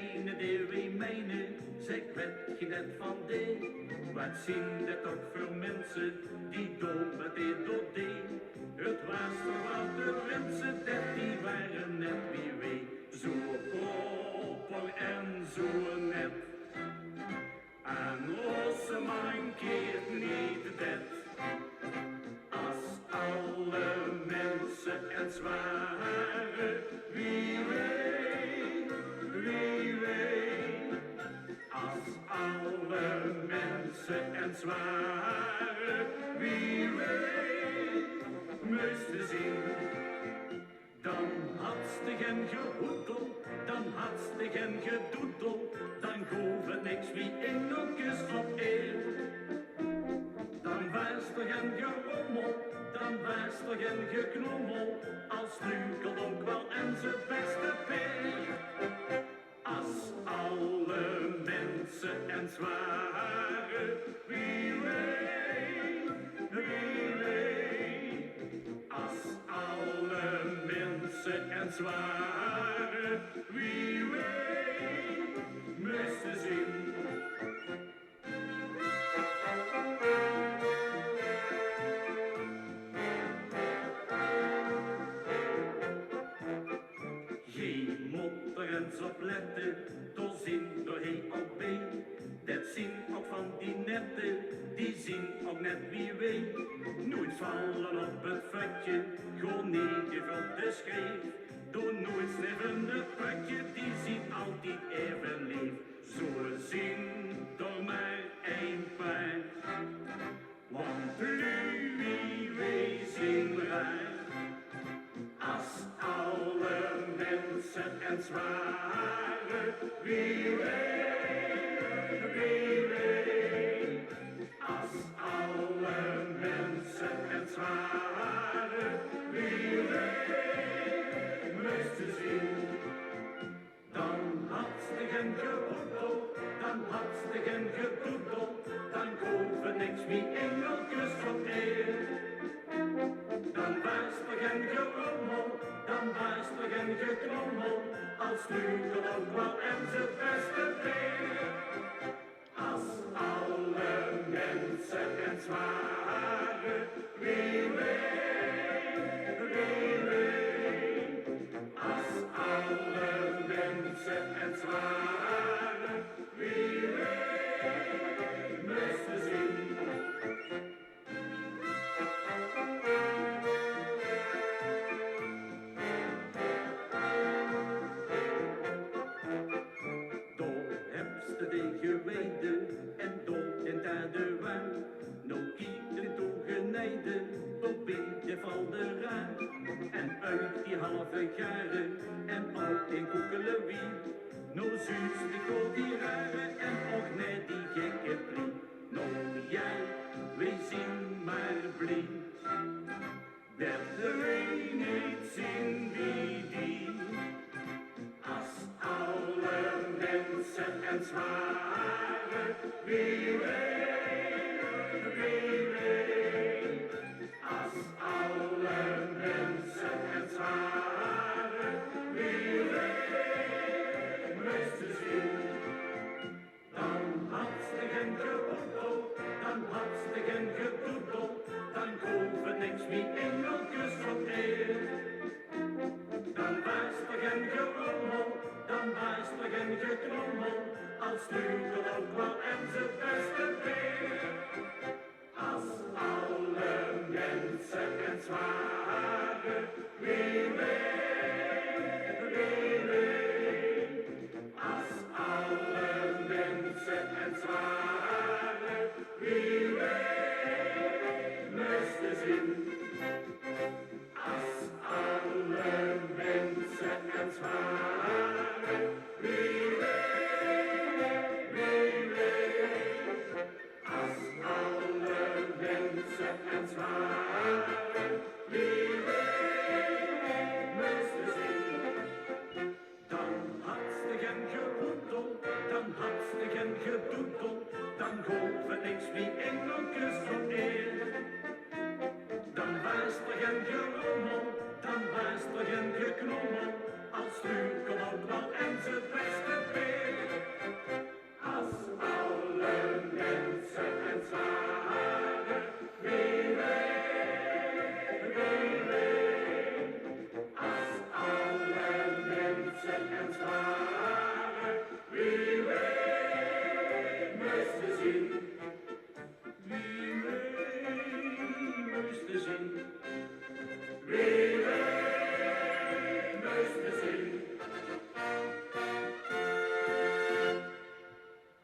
mijne, de mijne, zeg werd je net van die. Wat zien dat toch voor mensen die dood met dit door die. Het was toch wat de wensen, dat die waren net wie weet. Zo proper en zo net. En onze mankeert niet dat. Als alle mensen en zware, wie weet, wie weet. Als alle mensen en zware, wie weet, moesten zien. Dan had ze geen gehoedel, dan had ze geen gedoedel, dan goven niks wie engeltjes op eeuw. Dan was er geen gerommel, dan was er geen geknommel, als Lukel ook wel en zijn beste peer. Als alle mensen en zware, wie weet, wie weet. Als alle mensen en zware, wie weet, moesten zien. Geen moet er eens op letten, door zin, door heen op been. Dat zien ook van die netten, die zien ook net wie weet. Nooit vallen op het vatje, gewoon neergevuld de schreef. Doe nooit sniffen het putje, die ziet altijd even lief. Zo zien door maar een paar, want wie wees in raar. Als alle mensen en zware, wie weet, wie weet. Als alle mensen en zware, wie weet, moesten zien. Dan had ze geen gehoedel, dan had ze geen gedoedel, dan goven niks wie engeltjes van eer. Dan was er geen gerommel, dan was er geen geknommel, als Lukel ook wel en zijn beste peer. Als alle mensen en zware, wie weet, wie weet. Als alle mensen en zware, wie weet, moesten zien. Geweide en dood en daar de waar. Nou kieten toegenijden, tot beetje van de raar. En uit die halve jaren en al in koekelewie. Nou zuus de kool die rare en ook net die gekke plie. Nou jij, wees zien maar blij. Dat wij niet zien wie die. Als alle mensen en zware, wie weet, wie weet. Als alle mensen en zware, wie weet, moesten zien. Dan had ze geen gehoedel, dan had ze geen gedoedel, dan goven niks wie engeltjes van eer. Dan was er geen gerommel, dan was er geen geknommel, als Lukel ook wel en zijn beste peer. Als alle mensen en zware, wie weet, wie weet. Als alle mensen en zware, wie weet, moesten zien. Als alle mensen en zware, wie weet, wie weet. Als alle mensen en zware, wie weet, moesten zien. Dan had ze geen gehoedel, dan had ze geen gedoedel, dan